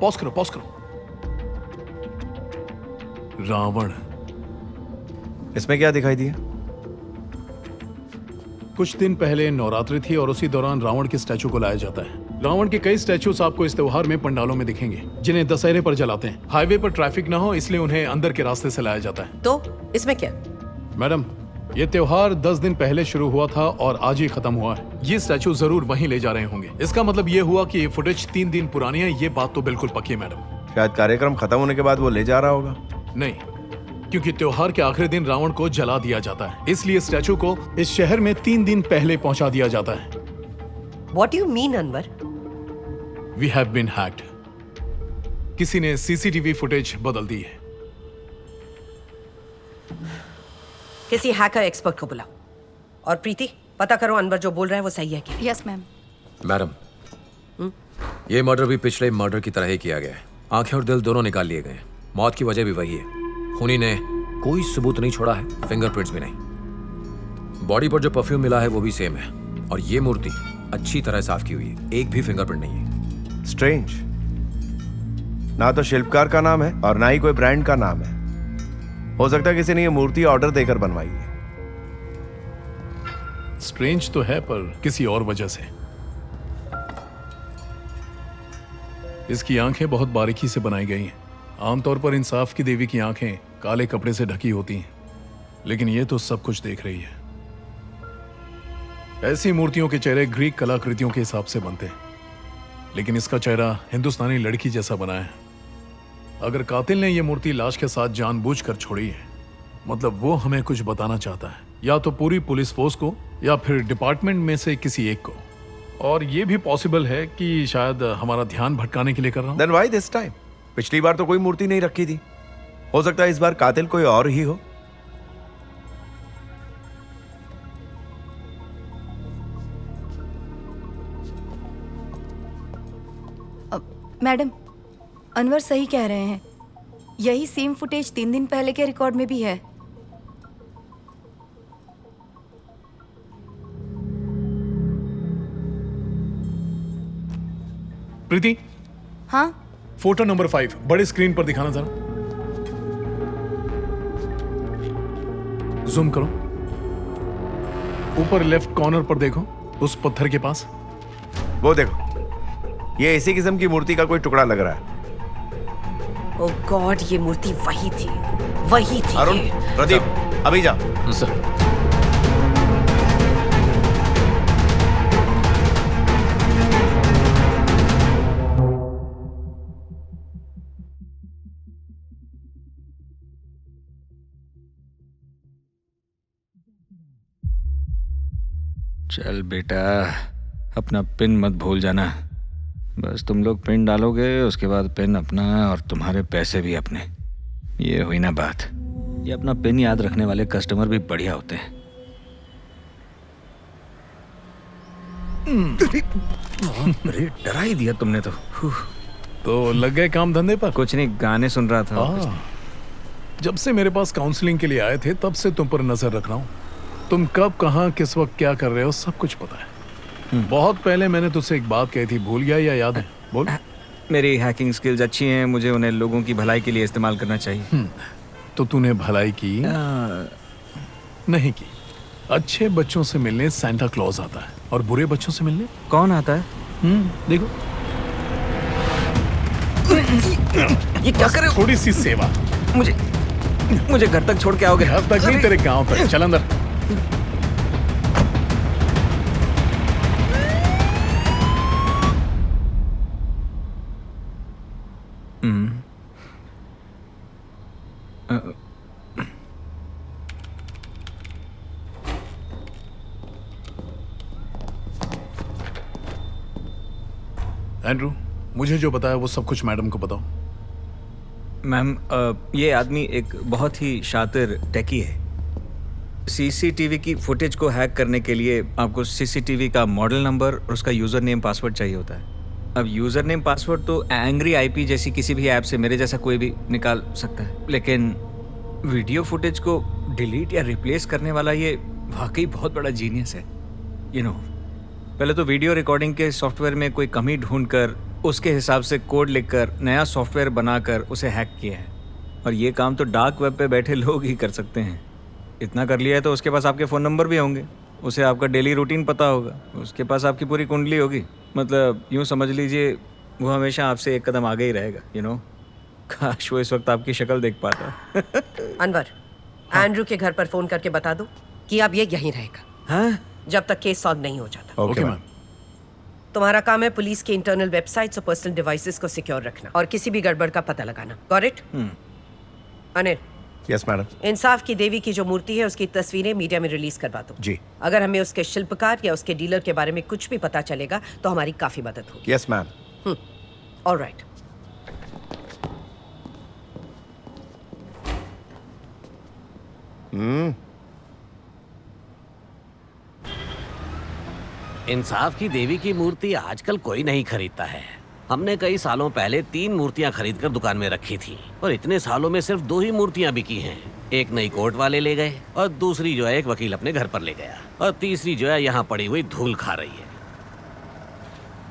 Pause करो, pause करो। रावण। इसमें क्या दिखाई दिया? कुछ दिन पहले नवरात्रि थी और उसी दौरान रावण के स्टैचू को लाया जाता है। रावण के कई स्टैचूज आपको इस त्योहार में पंडालों में दिखेंगे, जिन्हें दशहरे पर जलाते हैं। हाईवे पर ट्रैफिक ना हो इसलिए उन्हें अंदर के रास्ते से लाया जाता है। तो इसमें क्या? मैडम, ये त्योहार 10 दिन पहले शुरू हुआ था और आज ही खत्म हुआ है। ये स्टैचू जरूर वहीं ले जा रहे होंगे। इसका मतलब ये हुआ कि ये फुटेज 3 दिन पुरानी है। ये बात तो बिल्कुल पक्की है मैडम। शायद कार्यक्रम खत्म होने के बाद वो ले जा रहा होगा। नहीं, क्योंकि त्योहार के आखिरी दिन रावण को जला दिया जाता है, इसलिए स्टैचू को इस शहर में 3 दिन पहले पहुंचा दिया जाता है। What do you mean, Anwar? We have been hacked. किसी ने सीसीटीवी फुटेज बदल दी है। किसी हैकर एक्सपर्ट को बुलाओ। और प्रीति, पता करो अनवर जो बोल रहा है वो सही है क्या? Yes ma'am. मैडम, ये मर्डर भी पिछले मर्डर की तरह ही किया गया है। आंखें और दिल दोनों निकाल लिए गए। मौत की वजह भी वही है। खूनी ने कोई सबूत नहीं छोड़ा है, फिंगरप्रिंट्स भी नहीं। बॉडी पर जो परफ्यूम मिला है वो भी सेम है और ये मूर्ति अच्छी तरह साफ की हुई है, एक भी फिंगरप्रिंट नहीं है। स्ट्रेंज। ना तो शिल्पकार का नाम है और ना ही कोई ब्रांड का नाम है। हो सकता है किसी ने ये मूर्ति ऑर्डर देकर बनवाई है। स्ट्रेंज तो है, पर किसी और वजह से। इसकी आंखें बहुत बारीकी से बनाई गई हैं। आमतौर पर इंसाफ की देवी की आंखें काले कपड़े से ढकी होती हैं, लेकिन ये तो सब कुछ देख रही है। ऐसी मूर्तियों के चेहरे ग्रीक कलाकृतियों के हिसाब से बनते हैं, लेकिन इसका चेहरा हिंदुस्तानी लड़की जैसा बना है। अगर कातिल ने यह मूर्ति लाश के साथ जानबूझकर छोड़ी है, मतलब वो हमें कुछ बताना चाहता है, या तो पूरी पुलिस फोर्स को या फिर डिपार्टमेंट में से किसी एक को। और ये भी पॉसिबल है कि शायद हमारा ध्यान भटकाने के लिए कर रहा हूं। Then why this time? पिछली बार तो कोई मूर्ति नहीं रखी थी। हो सकता है इस बार कातिल कोई और ही हो। मैडम, अनवर सही कह रहे हैं। यही सेम फुटेज 3 दिन पहले के रिकॉर्ड में भी है। प्रीति, हाँ? फोटो नंबर 5 बड़े स्क्रीन पर दिखाना जरा। जूम करो। ऊपर लेफ्ट कॉर्नर पर देखो, उस पत्थर के पास। वो देखो, ये इसी किस्म की मूर्ति का कोई टुकड़ा लग रहा है। ओह गॉड, ये मूर्ति वही थी, वही थी। अरुण, प्रदीप, अभी जा। सर, चल बेटा, अपना पिन मत भूल जाना। बस तुम लोग पिन डालोगे, उसके बाद पिन अपना और तुम्हारे पैसे भी अपने। ये हुई ना बात। ये अपना पिन याद रखने वाले कस्टमर भी बढ़िया होते हैं। अरे डरा ही दिया तुमने तो लग गए काम धंधे पर? कुछ नहीं, गाने सुन रहा था। जब से मेरे पास काउंसलिंग के लिए आए थे तब से तुम पर नजर रख रहा हूँ। तुम कब, कहाँ, किस वक्त क्या कर रहे हो सब कुछ पता है। बहुत पहले मैंने तुझसे एक बात कही थी, भूल गया या याद है? बोल। मेरी हैकिंग स्किल्स अच्छी हैं, मुझे उन्हें लोगों की भलाई के लिए इस्तेमाल करना चाहिए। तो तूने भलाई की? नहीं की। अच्छे बच्चों से मिलने सैंटा क्लॉज आता है और बुरे बच्चों से मिलने कौन आता है? देखो। ये क्या कर रहे हो? थोड़ी सी सेवा। मुझे घर तक छोड़ के आओगे? घर तक नहीं, तेरे गांव तक। चल अंदर। एंड्रू, मुझे जो बताया वो सब कुछ मैडम को बताओ। मैम, ये आदमी एक बहुत ही शातिर टेकी है। सीसीटीवी की फुटेज को हैक करने के लिए आपको सीसीटीवी का मॉडल नंबर और उसका यूज़र नेम पासवर्ड चाहिए होता है। अब यूज़र नेम पासवर्ड तो एंग्री आईपी जैसी किसी भी ऐप से मेरे जैसा कोई भी निकाल सकता है, लेकिन वीडियो फुटेज को डिलीट या रिप्लेस करने वाला ये वाकई बहुत बड़ा जीनियस है। पहले तो वीडियो रिकॉर्डिंग के सॉफ्टवेयर में कोई कमी ढूंढकर उसके हिसाब से कोड लिखकर नया सॉफ्टवेयर बनाकर उसे हैक किया है। और ये काम तो डार्क वेब पे बैठे लोग ही कर सकते हैं। इतना कर लिया है तो उसके पास आपके फ़ोन नंबर भी होंगे, उसे आपका डेली रूटीन पता होगा, उसके पास आपकी पूरी कुंडली होगी। मतलब यूँ समझ लीजिए वो हमेशा आपसे एक कदम आगे ही रहेगा। काश वो इस वक्त आपकी शक्ल देख पाता। अनवर, एंड्रू के घर पर फोन करके बता दो कि अब ये यहीं रहेगा हाँ? जब तक केस सॉल्व नहीं हो जाता। Okay ma'am. तुम्हारा काम है पुलिस के इंटरनल वेबसाइट्स और पर्सनल डिवाइसेस को सिक्योर रखना और किसी भी गड़बड़ का पता लगाना। Got it? Anil, yes madam. इंसाफ की देवी की जो मूर्ति है उसकी तस्वीरें मीडिया में रिलीज करवा दो। जी। अगर हमें उसके शिल्पकार या उसके डीलर के बारे में कुछ भी पता चलेगा तो हमारी काफी मदद होगी। Yes ma'am. ऑलराइट। इंसाफ की देवी की मूर्ति आजकल कोई नहीं खरीदता है। हमने कई सालों पहले 3 मूर्तियां खरीदकर दुकान में रखी थी और इतने सालों में सिर्फ 2 ही मूर्तियां बिकी हैं। एक नई कोर्ट वाले ले गए और दूसरी जो है एक वकील अपने घर पर ले गया और तीसरी जो है यहाँ पड़ी हुई धूल खा रही है।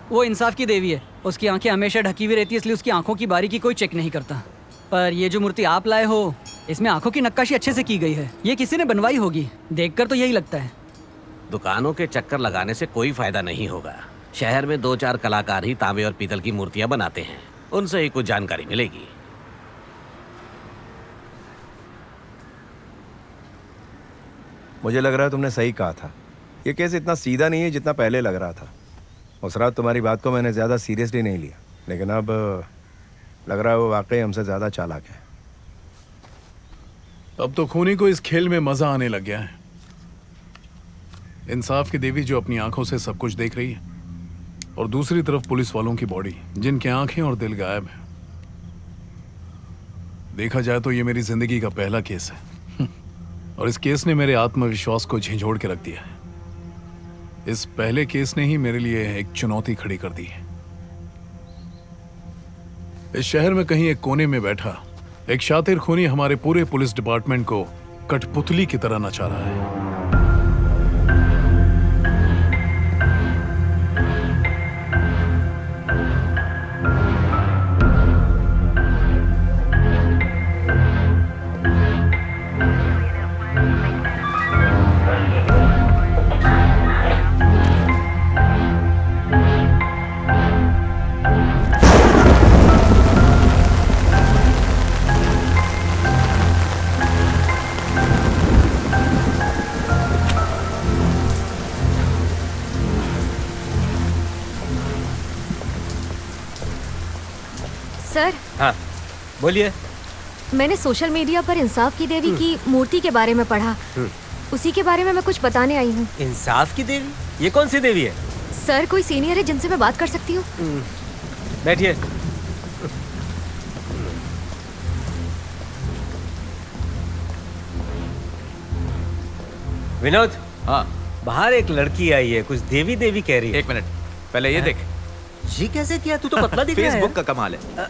वो इंसाफ की देवी है, उसकी आंखें हमेशा ढकी हुई रहती है, इसलिए उसकी आंखों की बारीकी कोई चेक नहीं करता। पर ये जो मूर्ति आप लाए हो, इसमें आंखों की नक्काशी अच्छे से की गई है। ये किसी ने बनवाई होगी, देखकर तो यही लगता है। दुकानों के चक्कर लगाने से कोई फायदा नहीं होगा। शहर में 2-4 कलाकार ही तांबे और पीतल की मूर्तियां बनाते हैं, उनसे ही कुछ जानकारी मिलेगी। मुझे लग रहा है तुमने सही कहा था। ये केस इतना सीधा नहीं है जितना पहले लग रहा था। उस रात तुम्हारी बात को मैंने ज़्यादा सीरियसली नहीं लिया, लेकिन अब लग रहा है वो वाकई हमसे ज़्यादा चालाक है। अब तो खूनी को इस खेल में मजा आने लग गया है। इंसाफ की देवी जो अपनी आंखों से सब कुछ देख रही है और दूसरी तरफ पुलिस वालों की बॉडी जिनके आंखें और दिल गायब है। देखा जाए तो ये मेरी जिंदगी का पहला केस है और इस केस ने मेरे आत्मविश्वास को झिझोड़ के रख दिया है। इस पहले केस ने ही मेरे लिए एक चुनौती खड़ी कर दी है। इस शहर में कहीं एक कोने में बैठा एक शातिर खूनी हमारे पूरे पुलिस डिपार्टमेंट को कठपुतली की तरह नचा रहा है। सर, हाँ बोलिए। मैंने सोशल मीडिया पर इंसाफ की देवी की मूर्ति के बारे में पढ़ा, उसी के बारे में मैं कुछ बताने आई हूँ। इंसाफ की देवी? ये कौन सी देवी है? सर, कोई सीनियर है जिनसे मैं बात कर सकती हूँ? बैठिए। विनोद, हाँ। बाहर एक लड़की आई है, कुछ देवी देवी कह रही है। 1 मिनट, पहले ये देख। जी कैसे किया? तू तो पतला दिख रहा है। फेसबुक का कमाल है।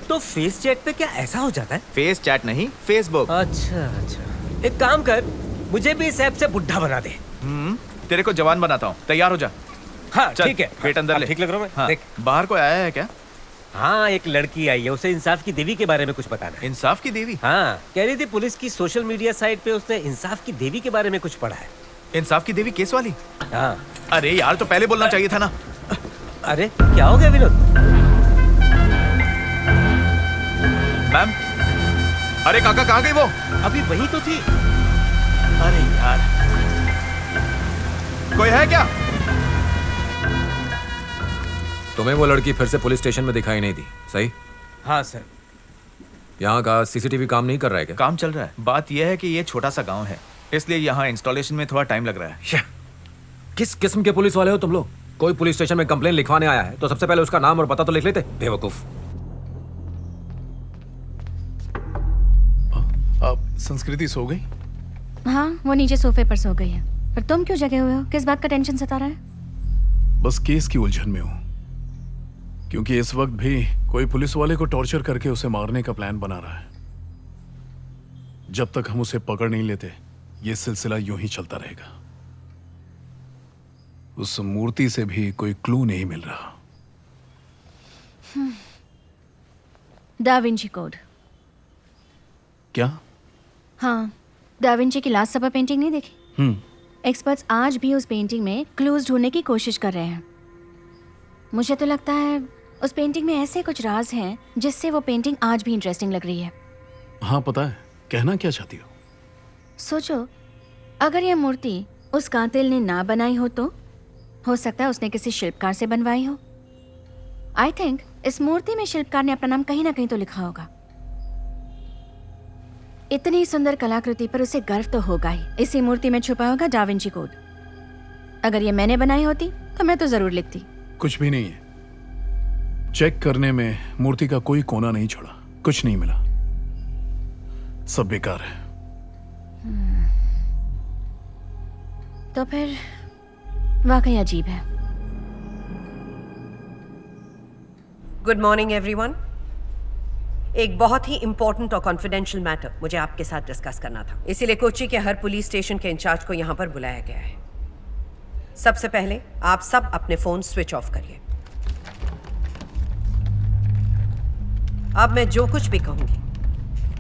तो फेस चैट पे क्या ऐसा हो जाता है? फेस चैट नहीं, फेसबुक। अच्छा अच्छा, एक काम कर, मुझे भी इस ऐप से बुढ़ा बना दे। तेरे को जवान बनाता हूँ, तैयार हो जा। हाँ चल, ठीक है। वेट अंदर हाँ, ले। ठीक लग रहा हूँ मैं। हाँ, देख। बाहर कोई आया है क्या? हाँ, एक लड़की आई है, उसे इंसाफ की देवी के बारे में कुछ बताना है। इंसाफ की देवी? हाँ, कह रही थी पुलिस की सोशल मीडिया साइट पे उसने इंसाफ की देवी के बारे में कुछ पढ़ा है। इंसाफ की देवी केस वाली? हाँ। अरे यार, तो पहले बोलना चाहिए था ना। अरे क्या हो गया विनोद? मैम, अरे काका कहाँ गई वो? अभी वही तो थी। अरे यार, कोई है क्या? तुम्हें वो लड़की फिर से पुलिस स्टेशन में दिखाई नहीं दी, सही? हाँ सर। यहाँ का सीसीटीवी काम नहीं कर रहा है क्या? काम चल रहा है। बात यह है कि ये छोटा सा गांव है, इसलिए यहाँ इंस्टॉलेशन में थोड़ा टाइम लग रहा है। किस किस्म के पुलिस वाले हो तुम लोग? कोई पुलिस स्टेशन में कंप्लेन लिखवाने आया है तो सबसे पहले उसका नाम और पता तो लिख लेते, बेवकूफ। आप संस्कृति सो गई? हाँ, वो नीचे सोफे पर सो गई है। पर तुम क्यों जगे हुए हो? किस बात का टेंशन सता रहा है? बस केस की उलझन में हूं, क्योंकि इस वक्त भी कोई पुलिस वाले को टॉर्चर करके उसे मारने का प्लान बना रहा है। जब तक हम उसे पकड़ नहीं लेते ये सिलसिला यूं ही चलता रहेगा। उस मूर्ति से भी कोई क्लू नहीं मिल रहा। Da Vinci code. क्या? हाँ, दा विंची की लास्ट सपर पेंटिंग नहीं देखी? एक्सपर्ट्स आज भी उस पेंटिंग में क्लूज ढूंढने की कोशिश कर रहे हैं। मुझे तो लगता है उस पेंटिंग में ऐसे कुछ राज हैं जिससे वो पेंटिंग आज भी इंटरेस्टिंग लग रही है। हाँ पता है, कहना क्या चाहती हो? सोचो, अगर यह मूर्ति उस कातिल ने ना बनाई हो सकता है उसने किसी शिल्पकार से बनवाई हो। आई थिंक इस मूर्ति में शिल्पकार ने अपना नाम कहीं ना कहीं तो लिखा होगा। इतनी सुंदर कलाकृति पर उसे गर्व तो होगा ही। इसी मूर्ति में छुपा होगा दा विंची कोड। अगर ये मैंने बनाई होती तो मैं तो जरूर लिखती। कुछ भी नहीं है। चेक करने में मूर्ति का कोई कोना नहीं छोड़ा, कुछ नहीं मिला, सब बेकार है। तो फिर वाकई अजीब है। Good morning everyone. एक बहुत ही इंपॉर्टेंट और कॉन्फिडेंशियल मैटर मुझे आपके साथ डिस्कस करना था, इसीलिए कोच्चि के हर पुलिस स्टेशन के इंचार्ज को यहां पर बुलाया गया है। सबसे पहले आप सब अपने फोन स्विच ऑफ करिए। अब मैं जो कुछ भी कहूंगी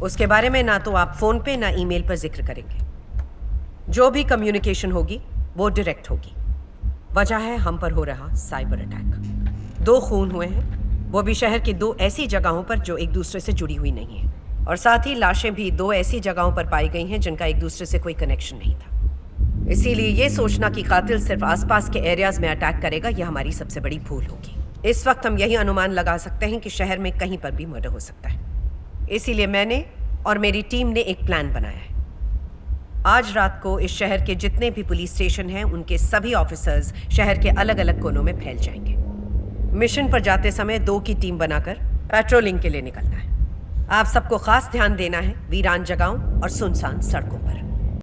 उसके बारे में ना तो आप फोन पे ना ईमेल पर जिक्र करेंगे। जो भी कम्युनिकेशन होगी वो डायरेक्ट होगी। वजह है हम पर हो रहा साइबर अटैक। 2 खून हुए हैं, वो भी शहर की 2 ऐसी जगहों पर जो एक दूसरे से जुड़ी हुई नहीं है, और साथ ही लाशें भी 2 ऐसी जगहों पर पाई गई हैं जिनका एक दूसरे से कोई कनेक्शन नहीं था। इसीलिए ये सोचना कि कातिल सिर्फ आसपास के एरियाज में अटैक करेगा, यह हमारी सबसे बड़ी भूल होगी। इस वक्त हम यही अनुमान लगा सकते हैं कि शहर में कहीं पर भी मर्डर हो सकता है। इसीलिए मैंने और मेरी टीम ने एक प्लान बनाया है। आज रात को इस शहर के जितने भी पुलिस स्टेशन हैं उनके सभी ऑफिसर्स शहर के अलग अलग कोनों में फैल जाएंगे। मिशन पर जाते समय 2 की टीम बनाकर पेट्रोलिंग के लिए निकलना है। आप सबको खास ध्यान देना है वीरान जगहों और सुनसान सड़कों पर।